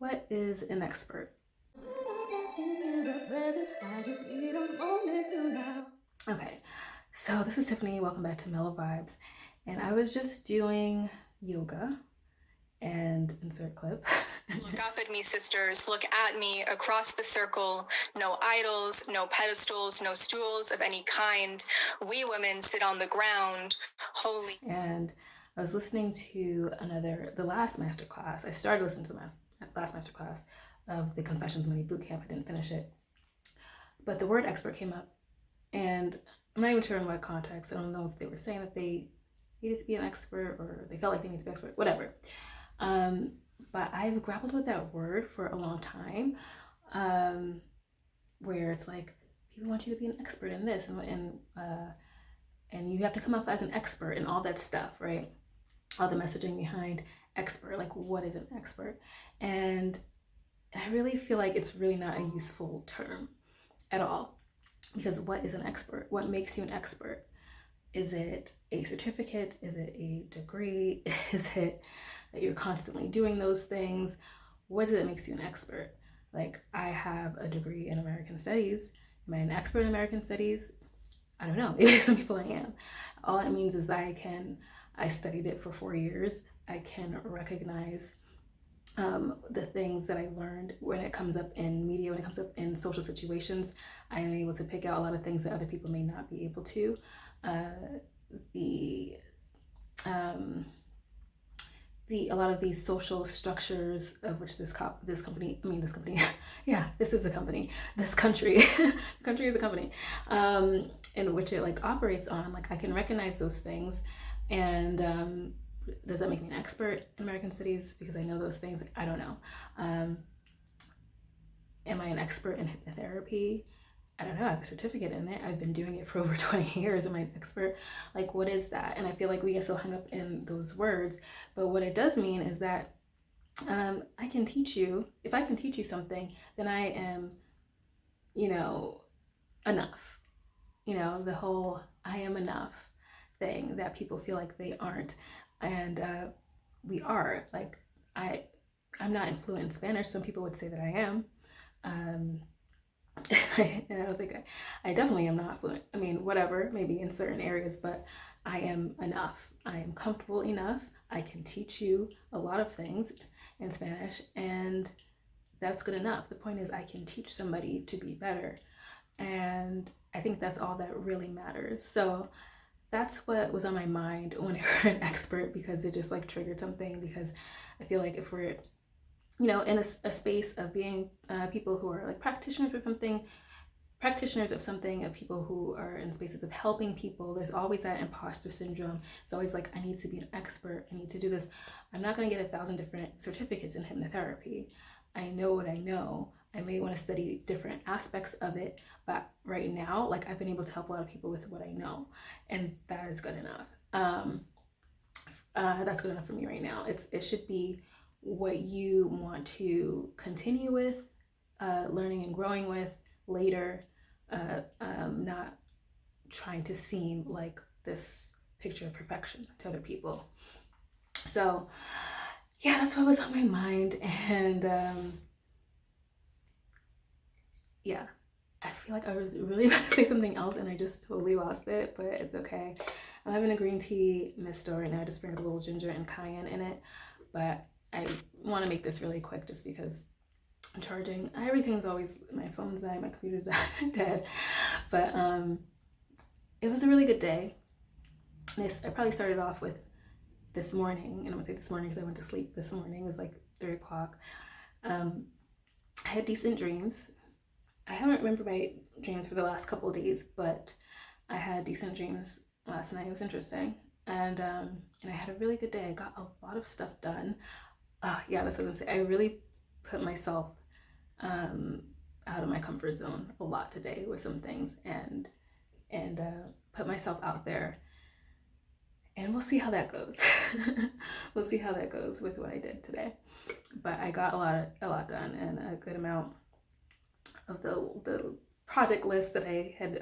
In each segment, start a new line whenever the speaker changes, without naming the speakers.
What is an expert? Okay, so this is Tiffany. Welcome back to Mellow Vibes. And I was just doing yoga and insert clip.
Look up at me, sisters. Look at me across the circle. No idols, no pedestals, no stools of any kind. We women sit on the ground, holy.
And I was listening to the last masterclass. I started listening to the last masterclass of the Confessions Money Bootcamp. I didn't finish it. But the word expert came up. And I'm not even sure in what context. I don't know if they were saying that they needed to be an expert or they felt like they needed to be an expert, whatever. But I've grappled with that word for a long time, where it's like people want you to be an expert in this, and you have to come up as an expert in all that stuff, right? All the messaging behind expert, like what is an expert? And I really feel like it's really not a useful term at all, because what is an expert? What makes you an expert? Is it a certificate? Is it a degree? Is it that you're constantly doing those things? What is it that makes you an expert? Like, I have a degree in American Studies. Am I an expert in American Studies? I don't know. Maybe some people I am. All it means is I studied it for 4 years. I can recognize the things that I learned when it comes up in media, when it comes up in social situations. I am able to pick out a lot of things that other people may not be able to. A lot of these social structures of which this company, yeah, this is a company, this country, the country is a company, in which it like operates on, like I can recognize those things. And does that make me an expert in American Studies because I know those things? I don't know. Am I an expert in hypnotherapy? I don't know. I have a certificate in it. I've been doing it for over 20 years. Am I an expert? Like, what is that? And I feel like we get so hung up in those words. But what it does mean is that I can teach you. If I can teach you something, then I am, enough. The whole I am enough thing that people feel like they aren't. And we are. Like, I'm not fluent in Spanish. Some people would say that I am. And I don't think I definitely am not fluent. I mean, whatever, maybe in certain areas, but I am enough. I am comfortable enough. I can teach you a lot of things in Spanish, and that's good enough. The point is, I can teach somebody to be better. And I think that's all that really matters. So that's what was on my mind when I heard an expert, because it just like triggered something. Because I feel like if we're in a space of being people who are like practitioners of something, of people who are in spaces of helping people, there's always that imposter syndrome. It's always like, I need to be an expert. I need to do this. I'm not going to get 1,000 different certificates in hypnotherapy. I know what I know. I may want to study different aspects of it, but right now, like, I've been able to help a lot of people with what I know, and that is good enough. That's good enough for me right now. It should be what you want to continue with, learning and growing with later, not trying to seem like this picture of perfection to other people. So yeah, that's what was on my mind. And yeah, I feel like I was really about to say something else and I just totally lost it, but it's okay. I'm having a green tea misto right now. I just sprinkled a little ginger and cayenne in it, but I want to make this really quick just because I'm charging. Everything's always, my phone's dying, my computer's dead. But it was a really good day. I probably started off with this morning, and I'm gonna say this morning because I went to sleep this morning. It was like 3 o'clock. I had decent dreams. I haven't remembered my dreams for the last couple of days, but I had decent dreams last night. It was interesting. And I had a really good day. I got a lot of stuff done. Yeah, that's what I was gonna say. I really put myself out of my comfort zone a lot today with some things, and put myself out there, and we'll see how that goes. We'll see how that goes with what I did today. But I got a lot done, and a good amount of the project list that I had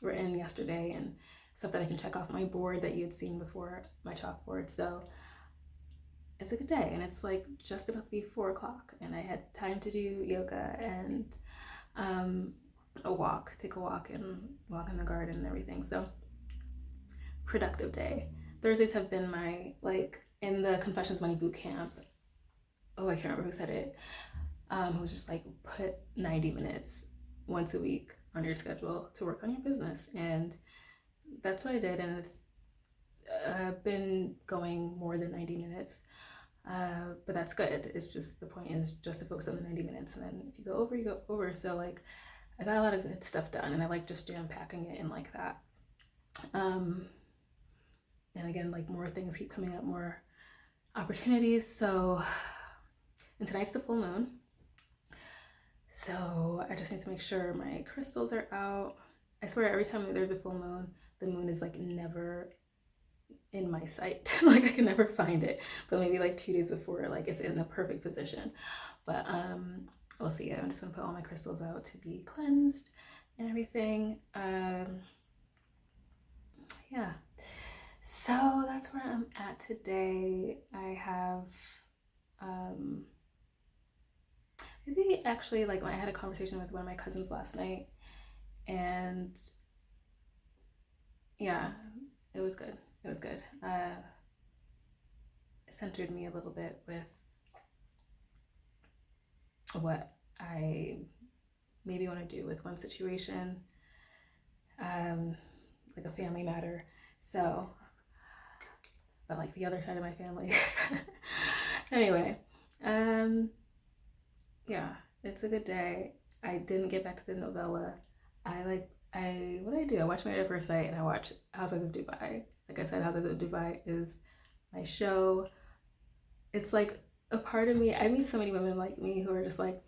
written yesterday, and stuff that I can check off my board that you had seen before, my chalkboard. So it's a good day, and it's like just about to be 4 o'clock, and I had time to do yoga and take a walk and walk in the garden and everything. So productive day. Thursdays have been my, like, in the Confessions Money boot camp. Oh, I can't remember who said it. It was just like, put 90 minutes once a week on your schedule to work on your business, and that's what I did. And it's been going more than 90 minutes, but that's good. It's just, the point is just to focus on the 90 minutes, and then if you go over, you go over. So like, I got a lot of good stuff done, and I like just jam packing it in like that. And again, like, more things keep coming up, more opportunities. So, and tonight's the full moon, so I just need to make sure my crystals are out. I swear, every time there's a full moon, the moon is like never in my sight. Like, I can never find it, but maybe like 2 days before, like, it's in a perfect position. But we'll see. I'm just gonna put all my crystals out to be cleansed and everything. Yeah, so that's where I'm at today. I have maybe actually, like, I had a conversation with one of my cousins last night, and yeah, it was good. It was good. It centered me a little bit with what I maybe want to do with one situation, like a family matter. So, but like the other side of my family. Anyway, yeah, it's a good day. I didn't get back to the novella. What do? I watch Married at First Sight, and I watch Housewives of Dubai. Like I said, Housewives of Dubai is my show. It's like a part of me, I meet so many women like me who are just like,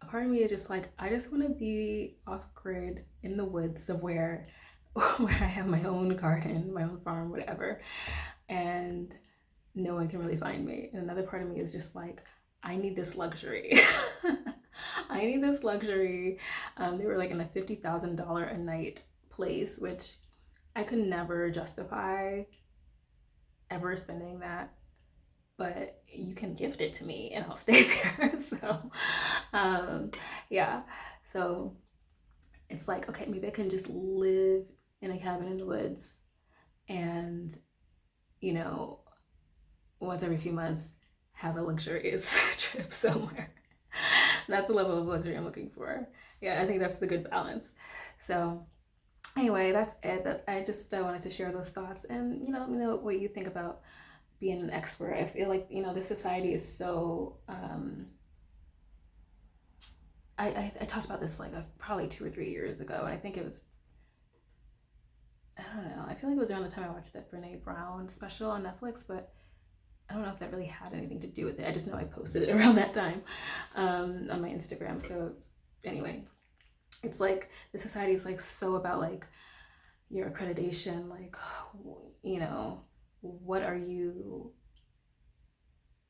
a part of me is just like, I just want to be off grid in the woods somewhere where I have my own garden, my own farm, whatever, and no one can really find me. And another part of me is just like, I need this luxury. I need this luxury. They were like in a $50,000 a night place, which I could never justify ever spending that, but you can gift it to me and I'll stay there. So yeah, so it's like, okay, maybe I can just live in a cabin in the woods, and, you know, once every few months have a luxurious trip somewhere. That's the level of luxury I'm looking for. Yeah, I think that's the good balance. So anyway, that's it. I just wanted to share those thoughts, and, let me know what you think about being an expert. I feel like, this society is so, I talked about this like probably 2 or 3 years ago, and I think it was, I don't know, I feel like it was around the time I watched that Brene Brown special on Netflix, but I don't know if that really had anything to do with it. I just know I posted it around that time on my Instagram. So anyway, it's like the society is like so about like your accreditation, like, what are you,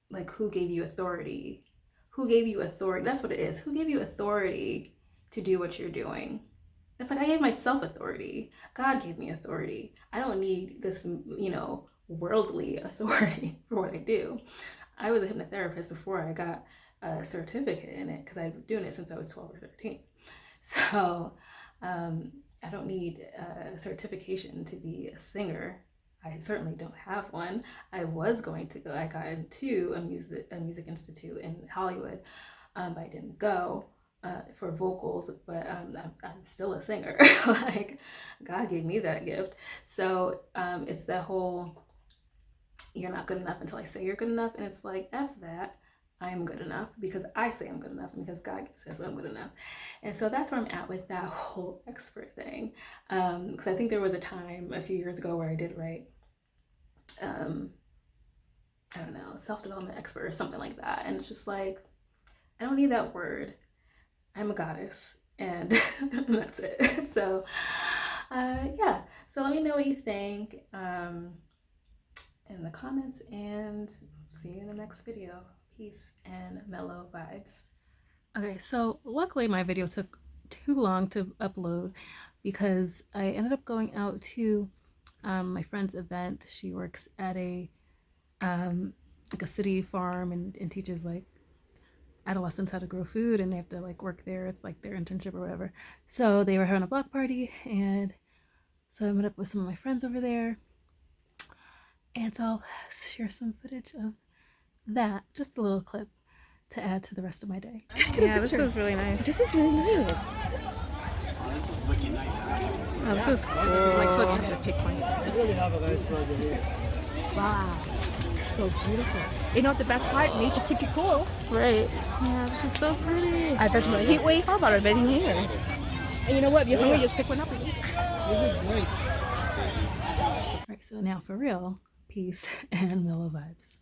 like, who gave you authority? Who gave you authority? That's what it is. Who gave you authority to do what you're doing? It's like, I gave myself authority. God gave me authority. I don't need this, worldly authority for what I do. I was a hypnotherapist before I got a certificate in it, because I've been doing it since I was 12 or 13. So I don't need a certification to be a singer. I certainly don't have one. I was going to go. I got into a music institute in Hollywood, but I didn't go for vocals. But I'm still a singer. Like, God gave me that gift. So it's that whole, you're not good enough until I say you're good enough, and it's like, F that. I am good enough because I say I'm good enough, and because God says I'm good enough. And so that's where I'm at with that whole expert thing. Because I think there was a time a few years ago where I did write, I don't know, self-development expert or something like that. And it's just like, I don't need that word. I'm a goddess, and that's it. So yeah, so let me know what you think in the comments, and see you in the next video. Peace and mellow vibes. Okay, so luckily my video took too long to upload, because I ended up going out to my friend's event. She works at a like a city farm and teaches like adolescents how to grow food, and they have to like work there. It's like their internship or whatever. So they were having a block party, and so I met up with some of my friends over there. And so I'll share some footage of that, just a little clip to add to the rest of my day. Yeah, this is really nice.
This is really nice.
Oh, this is cool.
Like so tough to pick one. Wow, so beautiful. You know what the best part? Nature keep you cool.
Right. Yeah, this is so pretty.
I bet you want a heat wave. How about a bedding here? And you know what? If you're hungry, just pick one up and eat.
This is great.
Right, so now for real, peace and mellow vibes.